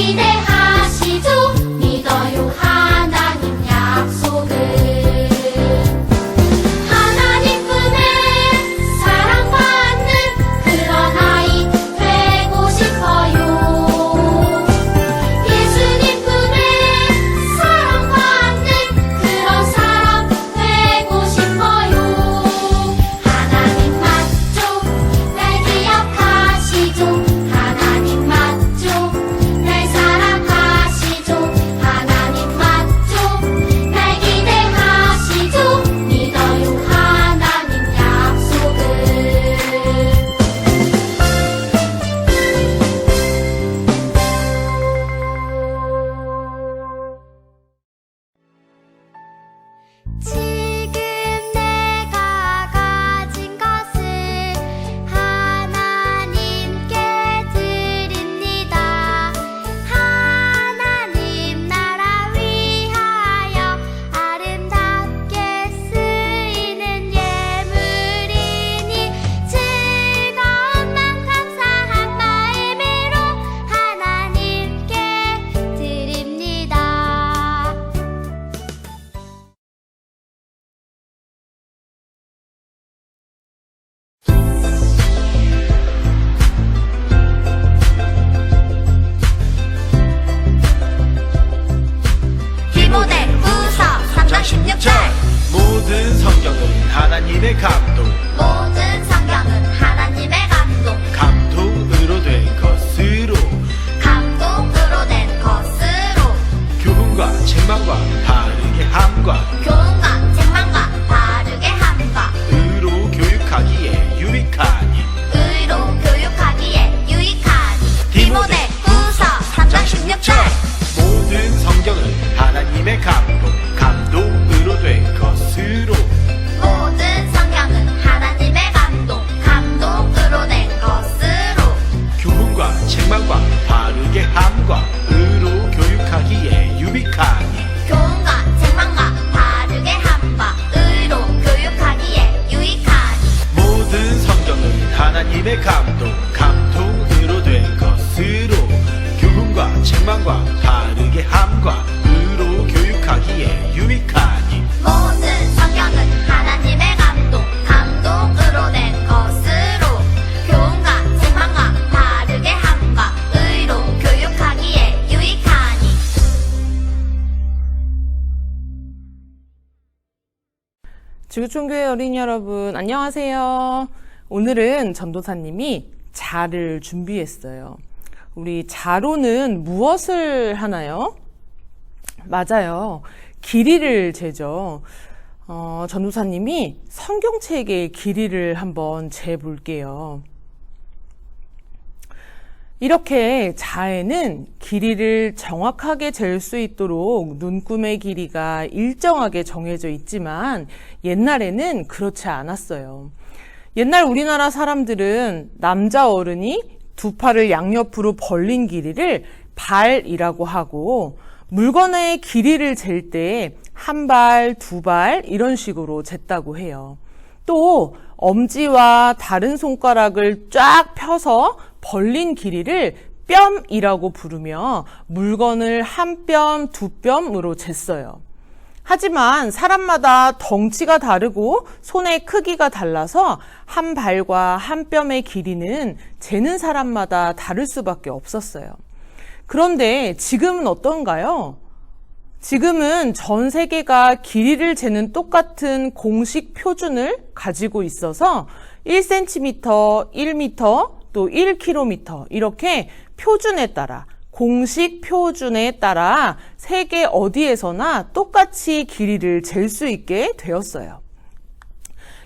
기대하시죠. 믿어요 하나님 약속을. 하나님 품에 사랑받는 그런 아이 되고 싶어요. 예수님 품에 사랑받는 그런 사람 되고 싶어요. 하나님 맞죠? 날 기억하시죠? 하나님 맞죠? 날 사랑하시죠? 하나님 맞죠? 날 기대하시죠? 믿어요 하나님 약속을. 지금 내가 가진 것을 하나님께 드립니다. 하나님 나라 위하여 아름답게 쓰이는 예물이니 즐거운 맘 감사한 마음으로 하나님께 드립니다. 디모데후서 3장 16절. 모든 성경은 하나님의 감동, 모든 성경은 하나님의 감동, 감동으로 된 것으로 감동으로 된 것으로 교훈과 책망과 바르게 함과 교훈과 책망과 바르게 함과 의로 교육하기에 유익하니. 의로 교육하기에 유익하니. 디모데후서 3장 16절. 모든 성경은 하나님의 감동, 감동으로 된 것으로 모든 성경은 하나님의 감동, 감동으로 된 것으로 교훈과 책망과 바르게 함과 의로 교육하기에 유익하니. 교훈과 책망과 바르게 함과 의로 교육하기에 유익하니. 모든 성경은 하나님의 감동, 감동으로 된 것으로 교훈과 책망과 바르게 함과 의로 교육하기에 유익하니. 모든 성경은 하나님의 감동, 감동으로 된 것으로 교훈과 책망과 바르게 함과 의로 교육하기에 유익하니. 지구촌교회 어린이 여러분, 안녕하세요. 오늘은 전도사님이 자를 준비했어요. 우리 자로는 무엇을 하나요? 맞아요. 길이를 재죠. 전도사님이 성경책의 길이를 한번 재볼게요. 이렇게 자에는 길이를 정확하게 잴 수 있도록 눈금의 길이가 일정하게 정해져 있지만 옛날에는 그렇지 않았어요. 옛날 우리나라 사람들은 남자 어른이 두 팔을 양옆으로 벌린 길이를 발이라고 하고 물건의 길이를 잴 때 한 발, 두 발 이런 식으로 쟀다고 해요. 또 엄지와 다른 손가락을 쫙 펴서 벌린 길이를 뼘이라고 부르며 물건을 한 뼘, 두 뼘으로 쟀어요. 하지만 사람마다 덩치가 다르고 손의 크기가 달라서 한 발과 한 뼘의 길이는 재는 사람마다 다를 수밖에 없었어요. 그런데 지금은 어떤가요? 지금은 전 세계가 길이를 재는 똑같은 공식 표준을 가지고 있어서 1cm, 1m, 또 1km 이렇게 표준에 따라 공식 표준에 따라 세계 어디에서나 똑같이 길이를 잴 수 있게 되었어요.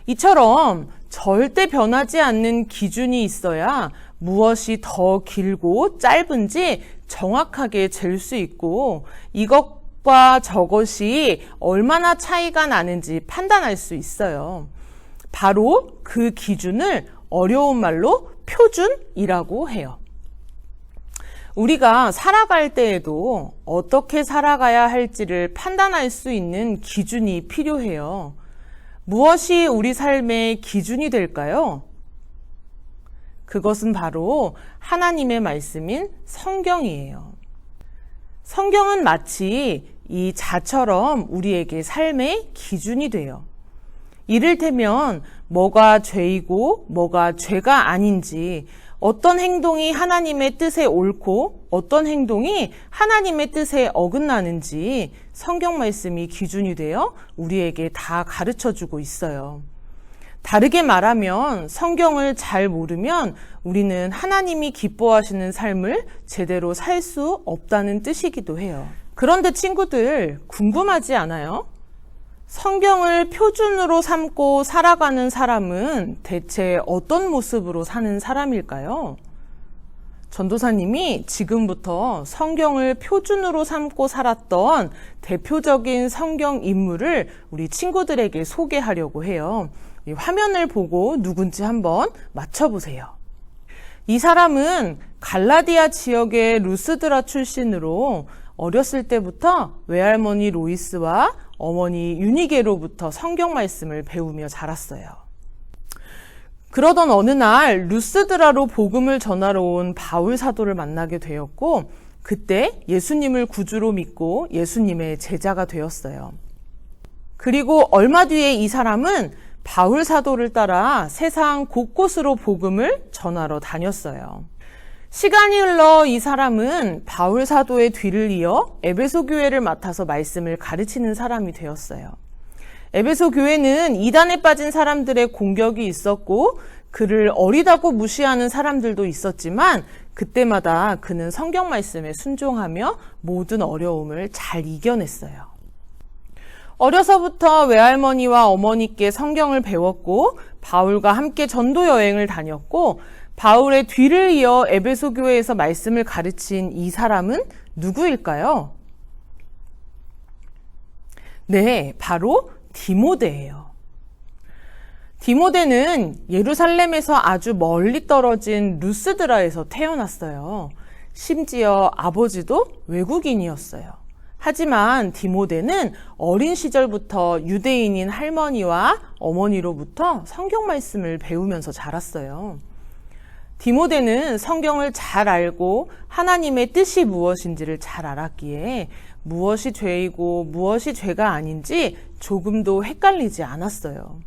이처럼 절대 변하지 않는 기준이 있어야 무엇이 더 길고 짧은지 정확하게 잴 수 있고 이것과 저것이 얼마나 차이가 나는지 판단할 수 있어요. 바로 그 기준을 어려운 말로 표준이라고 해요. 우리가 살아갈 때에도 어떻게 살아가야 할지를 판단할 수 있는 기준이 필요해요. 무엇이 우리 삶의 기준이 될까요? 그것은 바로 하나님의 말씀인 성경이에요. 성경은 마치 이 자처럼 우리에게 삶의 기준이 돼요. 이를테면 뭐가 죄이고 뭐가 죄가 아닌지, 어떤 행동이 하나님의 뜻에 옳고 어떤 행동이 하나님의 뜻에 어긋나는지 성경 말씀이 기준이 되어 우리에게 다 가르쳐주고 있어요. 다르게 말하면 성경을 잘 모르면 우리는 하나님이 기뻐하시는 삶을 제대로 살 수 없다는 뜻이기도 해요. 그런데 친구들, 궁금하지 않아요? 성경을 표준으로 삼고 살아가는 사람은 대체 어떤 모습으로 사는 사람일까요? 전도사님이 지금부터 성경을 표준으로 삼고 살았던 대표적인 성경 인물을 우리 친구들에게 소개하려고 해요. 이 화면을 보고 누군지 한번 맞춰보세요. 이 사람은 갈라디아 지역의 루스드라 출신으로 어렸을 때부터 외할머니 로이스와 어머니 유니게로부터 성경 말씀을 배우며 자랐어요. 그러던 어느 날 루스드라로 복음을 전하러 온 바울 사도를 만나게 되었고, 그때 예수님을 구주로 믿고 예수님의 제자가 되었어요. 그리고 얼마 뒤에 이 사람은 바울 사도를 따라 세상 곳곳으로 복음을 전하러 다녔어요. 시간이 흘러 이 사람은 바울 사도의 뒤를 이어 에베소 교회를 맡아서 말씀을 가르치는 사람이 되었어요. 에베소 교회는 이단에 빠진 사람들의 공격이 있었고 그를 어리다고 무시하는 사람들도 있었지만 그때마다 그는 성경 말씀에 순종하며 모든 어려움을 잘 이겨냈어요. 어려서부터 외할머니와 어머니께 성경을 배웠고 바울과 함께 전도 여행을 다녔고 바울의 뒤를 이어 에베소 교회에서 말씀을 가르친 이 사람은 누구일까요? 네, 바로 디모데예요. 디모데는 예루살렘에서 아주 멀리 떨어진 루스드라에서 태어났어요. 심지어 아버지도 외국인이었어요. 하지만 디모데는 어린 시절부터 유대인인 할머니와 어머니로부터 성경 말씀을 배우면서 자랐어요. 디모데는 성경을 잘 알고 하나님의 뜻이 무엇인지를 잘 알았기에 무엇이 죄이고 무엇이 죄가 아닌지 조금도 헷갈리지 않았어요.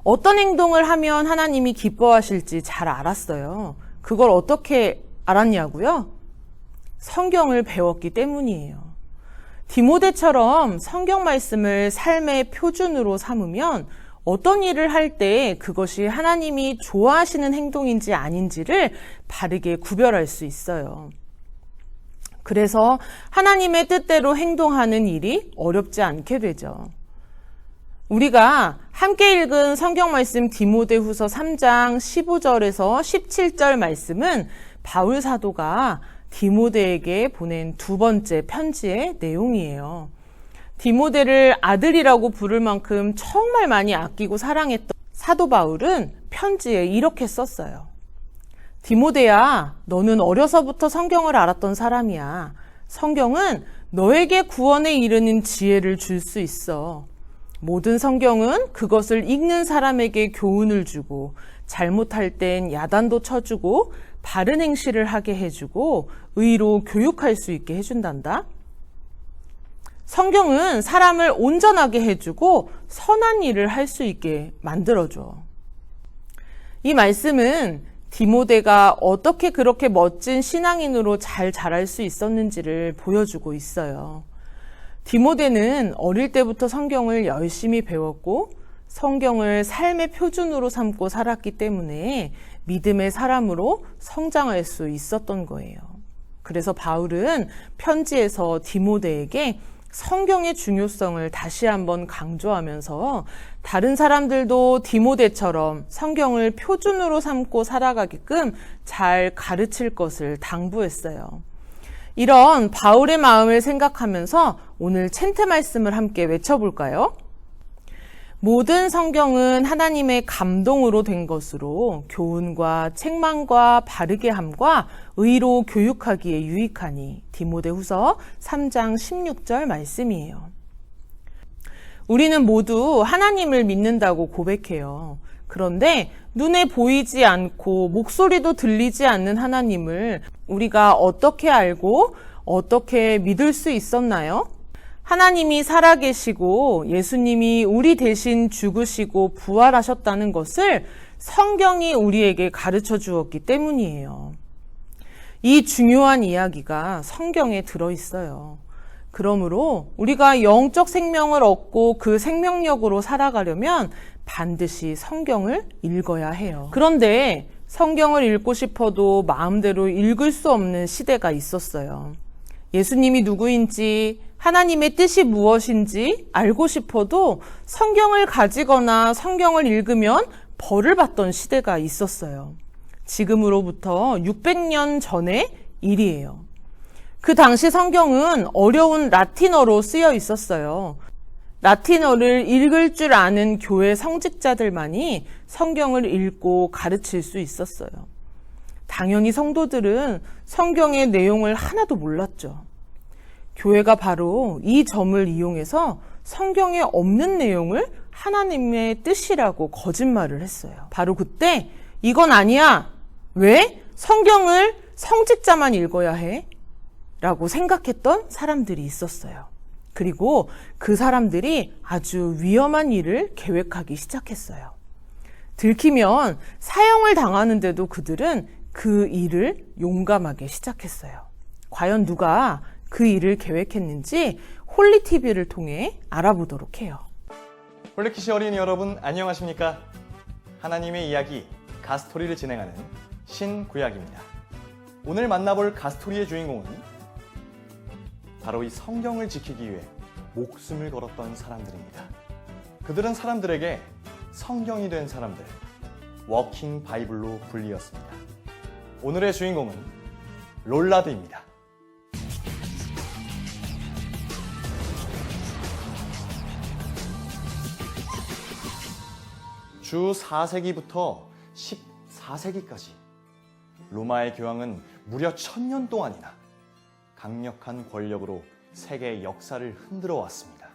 어떤 행동을 하면 하나님이 기뻐하실지 잘 알았어요. 그걸 어떻게 알았냐고요? 성경을 배웠기 때문이에요. 디모데처럼 성경 말씀을 삶의 표준으로 삼으면 어떤 일을 할 때 그것이 하나님이 좋아하시는 행동인지 아닌지를 바르게 구별할 수 있어요. 그래서 하나님의 뜻대로 행동하는 일이 어렵지 않게 되죠. 우리가 함께 읽은 성경 말씀 디모데후서 3장 15절에서 17절 말씀은 바울 사도가 디모데에게 보낸 두 번째 편지의 내용이에요. 디모데를 아들이라고 부를 만큼 정말 많이 아끼고 사랑했던 사도 바울은 편지에 이렇게 썼어요. 디모데야, 너는 어려서부터 성경을 알았던 사람이야. 성경은 너에게 구원에 이르는 지혜를 줄 수 있어. 모든 성경은 그것을 읽는 사람에게 교훈을 주고 잘못할 땐 야단도 쳐주고 바른 행실을 하게 해주고 의로 교육할 수 있게 해준단다. 성경은 사람을 온전하게 해주고 선한 일을 할 수 있게 만들어줘. 이 말씀은 디모데가 어떻게 그렇게 멋진 신앙인으로 잘 자랄 수 있었는지를 보여주고 있어요. 디모데는 어릴 때부터 성경을 열심히 배웠고 성경을 삶의 표준으로 삼고 살았기 때문에 믿음의 사람으로 성장할 수 있었던 거예요. 그래서 바울은 편지에서 디모데에게 성경의 중요성을 다시 한번 강조하면서 다른 사람들도 디모데처럼 성경을 표준으로 삼고 살아가게끔 잘 가르칠 것을 당부했어요. 이런 바울의 마음을 생각하면서 오늘 챈트 말씀을 함께 외쳐볼까요? 모든 성경은 하나님의 감동으로 된 것으로 교훈과 책망과 바르게 함과 의로 교육하기에 유익하니. 디모데후서 3장 16절 말씀이에요. 우리는 모두 하나님을 믿는다고 고백해요. 그런데 눈에 보이지 않고 목소리도 들리지 않는 하나님을 우리가 어떻게 알고 어떻게 믿을 수 있었나요? 하나님이 살아계시고 예수님이 우리 대신 죽으시고 부활하셨다는 것을 성경이 우리에게 가르쳐 주었기 때문이에요. 이 중요한 이야기가 성경에 들어있어요. 그러므로 우리가 영적 생명을 얻고 그 생명력으로 살아가려면 반드시 성경을 읽어야 해요. 그런데 성경을 읽고 싶어도 마음대로 읽을 수 없는 시대가 있었어요. 예수님이 누구인지, 하나님의 뜻이 무엇인지 알고 싶어도 성경을 가지거나 성경을 읽으면 벌을 받던 시대가 있었어요. 지금으로부터 600년 전의 일이에요. 그 당시 성경은 어려운 라틴어로 쓰여 있었어요. 라틴어를 읽을 줄 아는 교회 성직자들만이 성경을 읽고 가르칠 수 있었어요. 당연히 성도들은 성경의 내용을 하나도 몰랐죠. 교회가 바로 이 점을 이용해서 성경에 없는 내용을 하나님의 뜻이라고 거짓말을 했어요. 바로 그때 이건 아니야. 왜? 성경을 성직자만 읽어야 해? 라고 생각했던 사람들이 있었어요. 그리고 그 사람들이 아주 위험한 일을 계획하기 시작했어요. 들키면 사형을 당하는데도 그들은 그 일을 용감하게 시작했어요. 과연 누가 그 일을 계획했는지 홀리TV를 통해 알아보도록 해요. 홀리키시 어린이 여러분 안녕하십니까? 하나님의 이야기 가스토리를 진행하는 신구약입니다. 오늘 만나볼 가스토리의 주인공은 바로 이 성경을 지키기 위해 목숨을 걸었던 사람들입니다. 그들은 사람들에게 성경이 된 사람들, 워킹 바이블로 불리었습니다. 오늘의 주인공은 롤라드입니다. 주 4세기부터 14세기까지 로마의 교황은 무려 1000년 동안이나 강력한 권력으로 세계의 역사를 흔들어 왔습니다.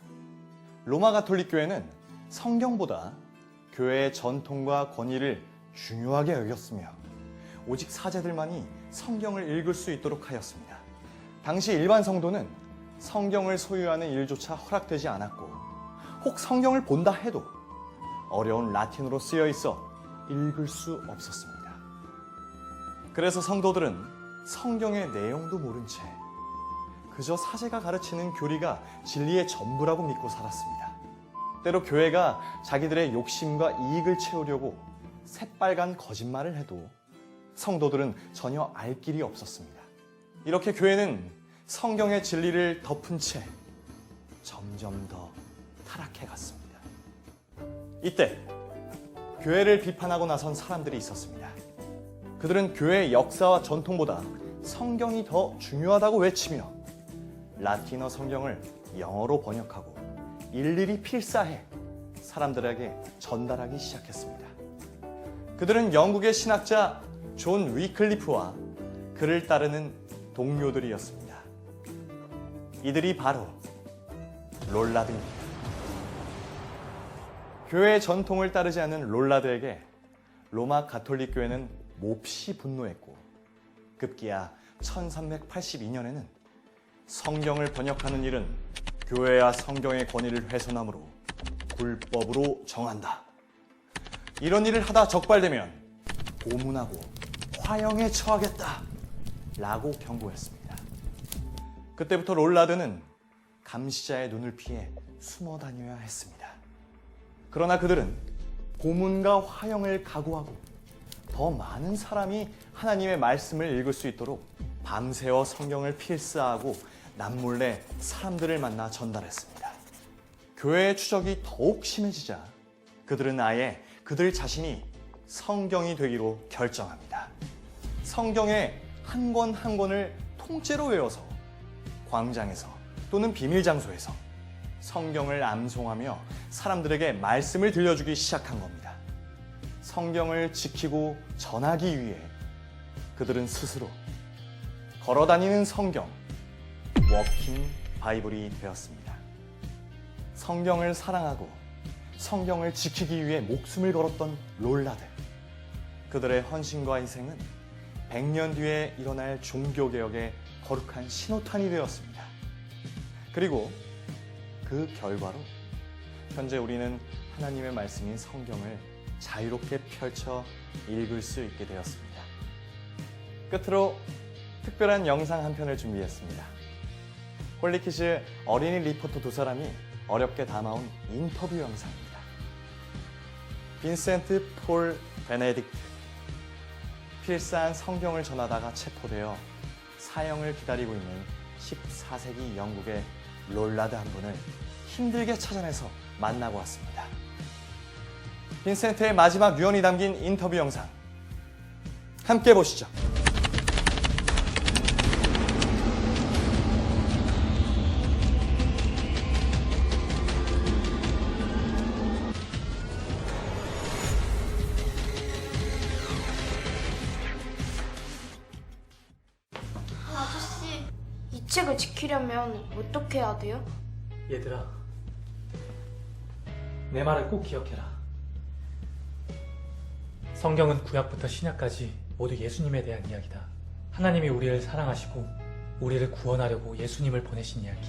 로마 가톨릭 교회는 성경보다 교회의 전통과 권위를 중요하게 여겼으며 오직 사제들만이 성경을 읽을 수 있도록 하였습니다. 당시 일반 성도는 성경을 소유하는 일조차 허락되지 않았고 혹 성경을 본다 해도 어려운 라틴어로 쓰여 있어 읽을 수 없었습니다. 그래서 성도들은 성경의 내용도 모른 채 그저 사제가 가르치는 교리가 진리의 전부라고 믿고 살았습니다. 때로 교회가 자기들의 욕심과 이익을 채우려고 새빨간 거짓말을 해도 성도들은 전혀 알 길이 없었습니다. 이렇게 교회는 성경의 진리를 덮은 채 점점 더 타락해 갔습니다. 이때 교회를 비판하고 나선 사람들이 있었습니다. 그들은 교회의 역사와 전통보다 성경이 더 중요하다고 외치며 라틴어 성경을 영어로 번역하고 일일이 필사해 사람들에게 전달하기 시작했습니다. 그들은 영국의 신학자 존 위클리프와 그를 따르는 동료들이었습니다. 이들이 바로 롤라드입니다. 교회의 전통을 따르지 않는 롤라드에게 로마 가톨릭 교회는 몹시 분노했고 급기야 1382년에는 성경을 번역하는 일은 교회와 성경의 권위를 훼손함으로 불법으로 정한다. 이런 일을 하다 적발되면 고문하고 화형에 처하겠다 라고 경고했습니다. 그때부터 롤라드는 감시자의 눈을 피해 숨어 다녀야 했습니다. 그러나 그들은 고문과 화형을 각오하고 더 많은 사람이 하나님의 말씀을 읽을 수 있도록 밤새워 성경을 필사하고 남몰래 사람들을 만나 전달했습니다. 교회의 추적이 더욱 심해지자 그들은 아예 그들 자신이 성경이 되기로 결정합니다. 성경의 한 권 한 권을 통째로 외워서 광장에서 또는 비밀 장소에서 성경을 암송하며 사람들에게 말씀을 들려주기 시작한 겁니다. 성경을 지키고 전하기 위해 그들은 스스로 걸어다니는 성경, 워킹 바이블이 되었습니다. 성경을 사랑하고 성경을 지키기 위해 목숨을 걸었던 롤라드. 그들의 헌신과 희생은 100년 뒤에 일어날 종교개혁에 거룩한 신호탄이 되었습니다. 그리고 그 결과로 현재 우리는 하나님의 말씀인 성경을 자유롭게 펼쳐 읽을 수 있게 되었습니다. 끝으로 특별한 영상 한 편을 준비했습니다. 홀리키즈 어린이 리포터 두 사람이 어렵게 담아온 인터뷰 영상입니다. 빈센트 폴 베네딕트, 필사한 성경을 전하다가 체포되어 사형을 기다리고 있는 14세기 영국의 롤라드 한 분을 힘들게 찾아내서 만나고 왔습니다. 빈센트의 마지막 유언이 담긴 인터뷰 영상 함께 보시죠. 아저씨, 이 책을 지키려면 어떻게 해야 돼요? 얘들아, 내 말을 꼭 기억해라. 성경은 구약부터 신약까지 모두 예수님에 대한 이야기다. 하나님이 우리를 사랑하시고 우리를 구원하려고 예수님을 보내신 이야기.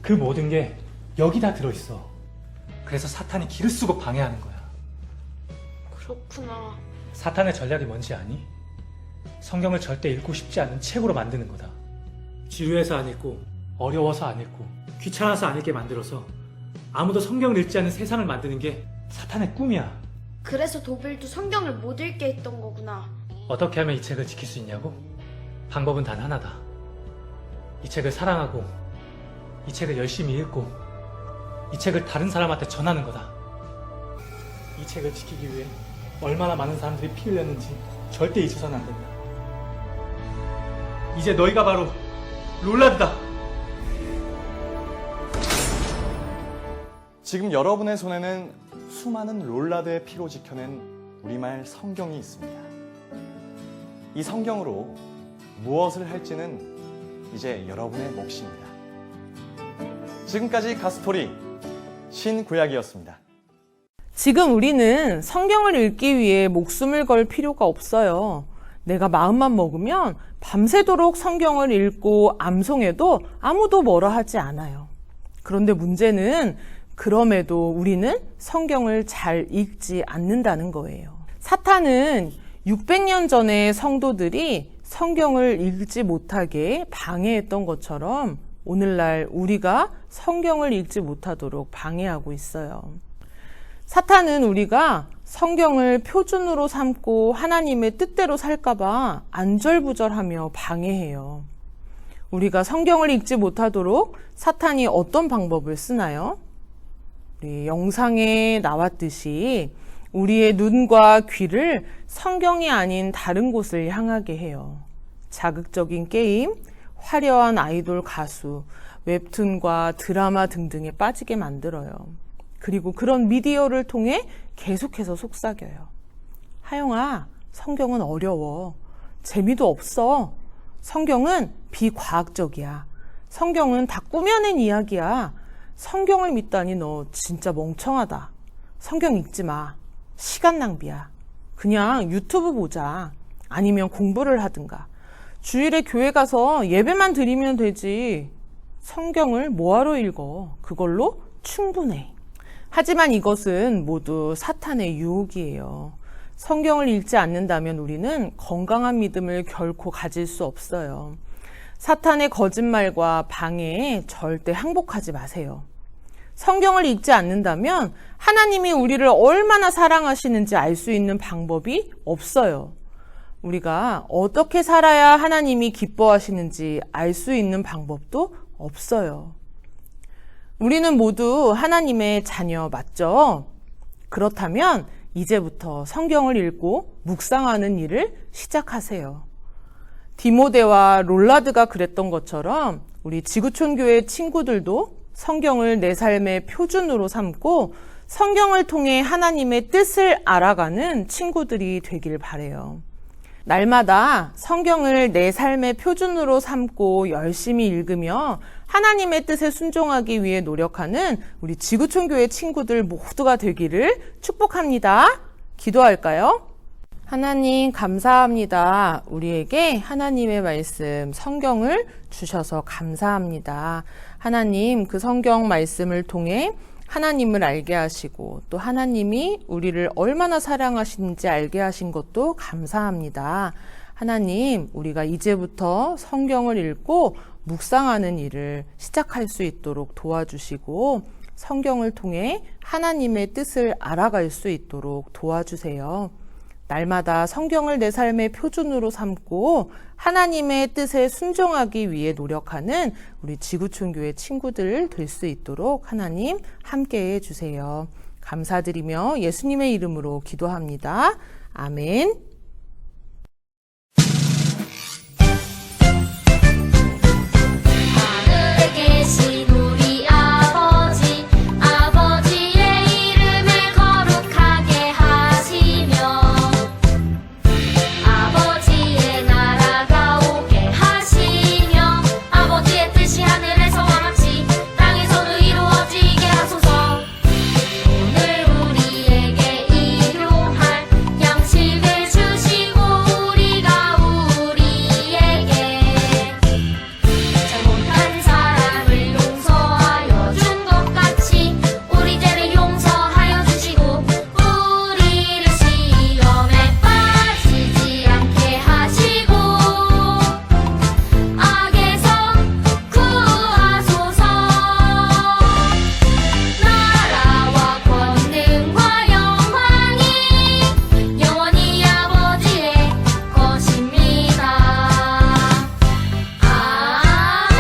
그 모든 게 여기 다 들어있어. 그래서 사탄이 기를 쓰고 방해하는 거야. 그렇구나. 사탄의 전략이 뭔지 아니? 성경을 절대 읽고 싶지 않은 책으로 만드는 거다. 지루해서 안 읽고, 어려워서 안 읽고, 귀찮아서 안 읽게 만들어서 아무도 성경을 읽지 않는 세상을 만드는 게 사탄의 꿈이야. 그래서 도빌도 성경을 못 읽게 했던 거구나. 어떻게 하면 이 책을 지킬 수 있냐고? 방법은 단 하나다. 이 책을 사랑하고, 이 책을 열심히 읽고, 이 책을 다른 사람한테 전하는 거다. 이 책을 지키기 위해 얼마나 많은 사람들이 피 흘렸는지 절대 잊어서는 안 된다. 이제 너희가 바로 롤라드다. 지금 여러분의 손에는 수많은 롤라드의 피로 지켜낸 우리말 성경이 있습니다. 이 성경으로 무엇을 할지는 이제 여러분의 몫입니다. 지금까지 가스토리 신구약이었습니다. 지금 우리는 성경을 읽기 위해 목숨을 걸 필요가 없어요. 내가 마음만 먹으면 밤새도록 성경을 읽고 암송해도 아무도 뭐라 하지 않아요. 그런데 문제는 그럼에도 우리는 성경을 잘 읽지 않는다는 거예요. 사탄은 600년 전에 성도들이 성경을 읽지 못하게 방해했던 것처럼 오늘날 우리가 성경을 읽지 못하도록 방해하고 있어요. 사탄은 우리가 성경을 표준으로 삼고 하나님의 뜻대로 살까봐 안절부절하며 방해해요. 우리가 성경을 읽지 못하도록 사탄이 어떤 방법을 쓰나요? 우리 영상에 나왔듯이 우리의 눈과 귀를 성경이 아닌 다른 곳을 향하게 해요. 자극적인 게임, 화려한 아이돌 가수, 웹툰과 드라마 등등에 빠지게 만들어요. 그리고 그런 미디어를 통해 계속해서 속삭여요. 하영아, 성경은 어려워. 재미도 없어. 성경은 비과학적이야. 성경은 다 꾸며낸 이야기야. 성경을 믿다니 너 진짜 멍청하다. 성경 읽지 마. 시간 낭비야. 그냥 유튜브 보자. 아니면 공부를 하든가. 주일에 교회 가서 예배만 드리면 되지. 성경을 뭐하러 읽어? 그걸로 충분해. 하지만 이것은 모두 사탄의 유혹이에요. 성경을 읽지 않는다면 우리는 건강한 믿음을 결코 가질 수 없어요. 사탄의 거짓말과 방해에 절대 항복하지 마세요. 성경을 읽지 않는다면 하나님이 우리를 얼마나 사랑하시는지 알 수 있는 방법이 없어요. 우리가 어떻게 살아야 하나님이 기뻐하시는지 알 수 있는 방법도 없어요. 우리는 모두 하나님의 자녀 맞죠? 그렇다면 이제부터 성경을 읽고 묵상하는 일을 시작하세요. 디모데와 롤라드가 그랬던 것처럼 우리 지구촌교회 친구들도 성경을 내 삶의 표준으로 삼고 성경을 통해 하나님의 뜻을 알아가는 친구들이 되길 바라요. 날마다 성경을 내 삶의 표준으로 삼고 열심히 읽으며 하나님의 뜻에 순종하기 위해 노력하는 우리 지구촌교회 친구들 모두가 되기를 축복합니다. 기도할까요? 하나님 감사합니다. 우리에게 하나님의 말씀, 성경을 주셔서 감사합니다. 하나님 그 성경 말씀을 통해 하나님을 알게 하시고 또 하나님이 우리를 얼마나 사랑하시는지 알게 하신 것도 감사합니다. 하나님, 우리가 이제부터 성경을 읽고 묵상하는 일을 시작할 수 있도록 도와주시고 성경을 통해 하나님의 뜻을 알아갈 수 있도록 도와주세요. 날마다 성경을 내 삶의 표준으로 삼고 하나님의 뜻에 순종하기 위해 노력하는 우리 지구촌교회 친구들 될 수 있도록 하나님 함께해 주세요. 감사드리며 예수님의 이름으로 기도합니다. 아멘. 하늘에 계신 우리 아버지 아버지의 이름을 거룩하게 하시며 아버지의 나라가 오게 하시며 아버지의 뜻이 하늘에서와 같이 땅에서도 이루어지게 하소서. 오늘 우리에게 일용할 양식을 주시고 우리가 우리에게 잘못한 사람을 용서하여 준 것 같이 우리 죄를 용서하여 주시고 우리를 시험에 빠지지 않게 하시고 악에서 구하소서. 나라와 권능과 영광이 영원히 아버지의 것입니다. 아멘.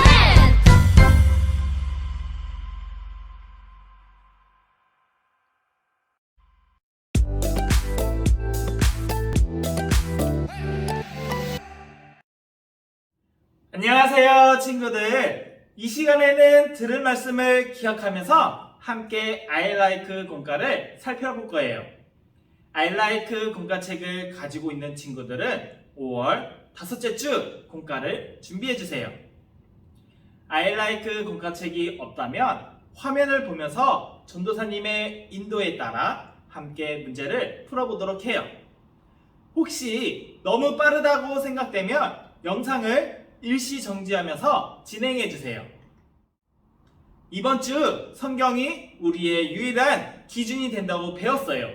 안녕하세요, 친구들. 이 시간에는 들은 말씀을 기억하면서 함께 I like 공과를 살펴볼 거예요. I like 공과책을 가지고 있는 친구들은 5월 다섯째 주 공과를 준비해주세요. I like 공과책이 없다면 화면을 보면서 전도사님의 인도에 따라 함께 문제를 풀어보도록 해요. 혹시 너무 빠르다고 생각되면 영상을 일시 정지하면서 진행해주세요. 이번 주 성경이 우리의 유일한 기준이 된다고 배웠어요.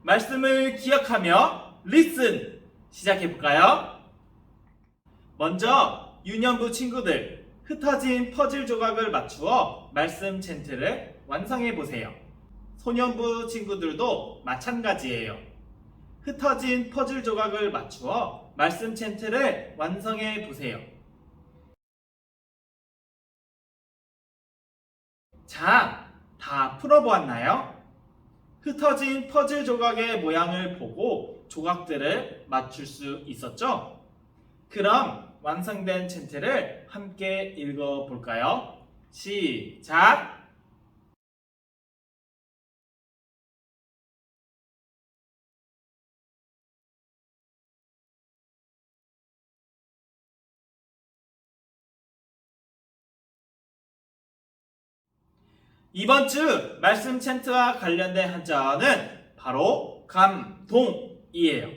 말씀을 기억하며 리슨 시작해볼까요? 먼저 유년부 친구들 흩어진 퍼즐 조각을 맞추어 말씀 챈트를 완성해보세요. 소년부 친구들도 마찬가지예요. 흩어진 퍼즐 조각을 맞추어 말씀 챈트를 완성해 보세요. 자, 다 풀어보았나요? 흩어진 퍼즐 조각의 모양을 보고 조각들을 맞출 수 있었죠? 그럼 완성된 챈트를 함께 읽어볼까요? 시작! 이번 주 말씀 챈트와 관련된 한자어는 바로 감동이에요.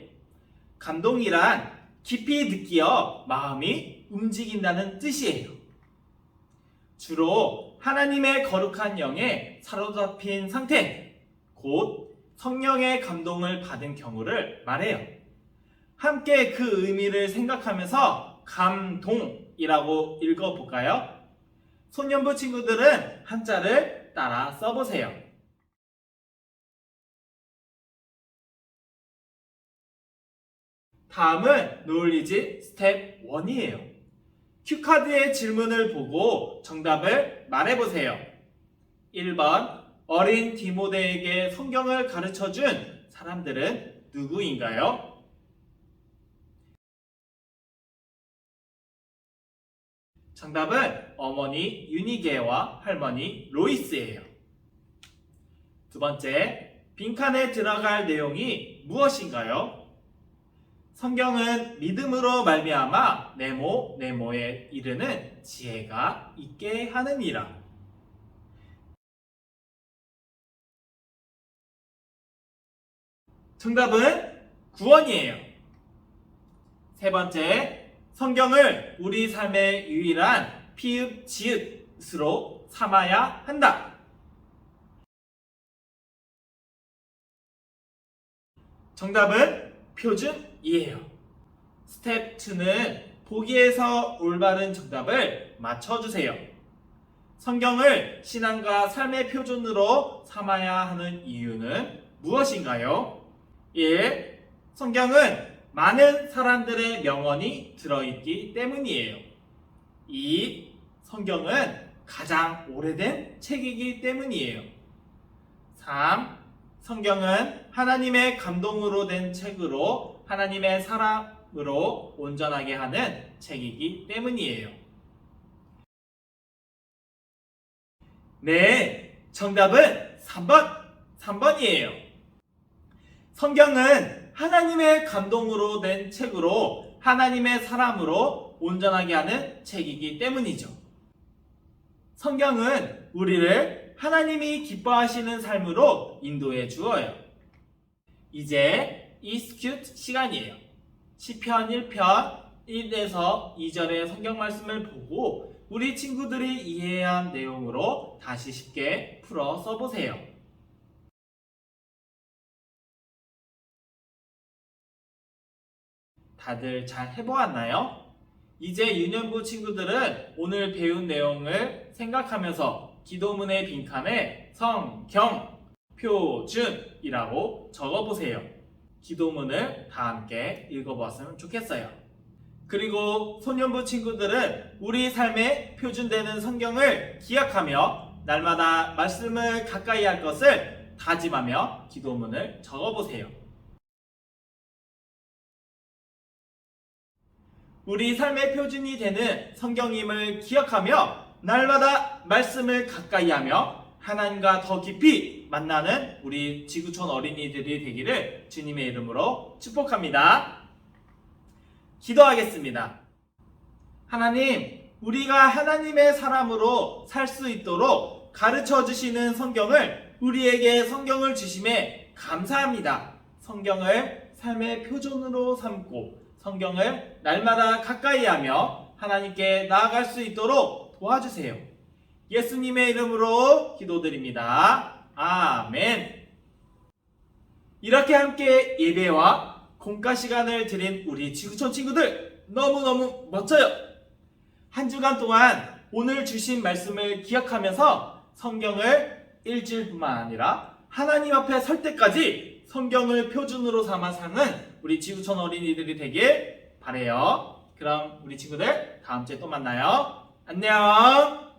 감동이란 깊이 느끼어 마음이 움직인다는 뜻이에요. 주로 하나님의 거룩한 영에 사로잡힌 상태, 곧 성령의 감동을 받은 경우를 말해요. 함께 그 의미를 생각하면서 감동이라고 읽어볼까요? 소년부 친구들은 한자를 따라 써보세요. 다음은 노을리지 스텝 1이에요. 큐카드의 질문을 보고 정답을 말해보세요. 1번 어린 디모데에게 성경을 가르쳐준 사람들은 누구인가요? 정답은 어머니 유니게와 할머니 로이스예요. 두 번째, 빈칸에 들어갈 내용이 무엇인가요? 성경은 믿음으로 말미암아 네모에 이르는 지혜가 있게 하느니라. 정답은 구원이에요. 세 번째, 성경을 우리 삶의 유일한 피읍, 지읒으로 삼아야 한다. 정답은 표준이에요. 스텝 2는 보기에서 올바른 정답을 맞춰주세요. 성경을 신앙과 삶의 표준으로 삼아야 하는 이유는 무엇인가요? 1. 성경은 많은 사람들의 명언이 들어있기 때문이에요. 2. 성경은 가장 오래된 책이기 때문이에요. 3. 성경은 하나님의 감동으로 된 책으로 하나님의 사람으로 온전하게 하는 책이기 때문이에요. 네, 정답은 3번이에요. 성경은 하나님의 감동으로 된 책으로 하나님의 사람으로 온전하게 하는 책이기 때문이죠. 성경은 우리를 하나님이 기뻐하시는 삶으로 인도해 주어요. 이제 이스큐트 시간이에요. 시편 1편 1에서 2절의 성경 말씀을 보고 우리 친구들이 이해해야 한 내용으로 다시 쉽게 풀어 써보세요. 다들 잘 해보았나요? 이제 유년부 친구들은 오늘 배운 내용을 생각하면서 기도문의 빈칸에 성경, 표준이라고 적어보세요. 기도문을 다 함께 읽어보았으면 좋겠어요. 그리고 소년부 친구들은 우리 삶에 표준되는 성경을 기억하며 날마다 말씀을 가까이 할 것을 다짐하며 기도문을 적어보세요. 우리 삶의 표준이 되는 성경임을 기억하며 날마다 말씀을 가까이 하며 하나님과 더 깊이 만나는 우리 지구촌 어린이들이 되기를 주님의 이름으로 축복합니다. 기도하겠습니다. 하나님, 우리가 하나님의 사람으로 살 수 있도록 가르쳐 주시는 성경을 우리에게 성경을 주심에 감사합니다. 성경을 삶의 표준으로 삼고 성경을 날마다 가까이 하며 하나님께 나아갈 수 있도록 도와주세요. 예수님의 이름으로 기도드립니다. 아멘. 이렇게 함께 예배와 공과 시간을 드린 우리 지구촌 친구들 너무너무 멋져요. 한 주간 동안 오늘 주신 말씀을 기억하면서 성경을 일주일뿐만 아니라 하나님 앞에 설 때까지 성경을 표준으로 삼아 사는 우리 지구촌 어린이들이 되길 바래요. 그럼 우리 친구들 다음 주에 또 만나요. 안녕.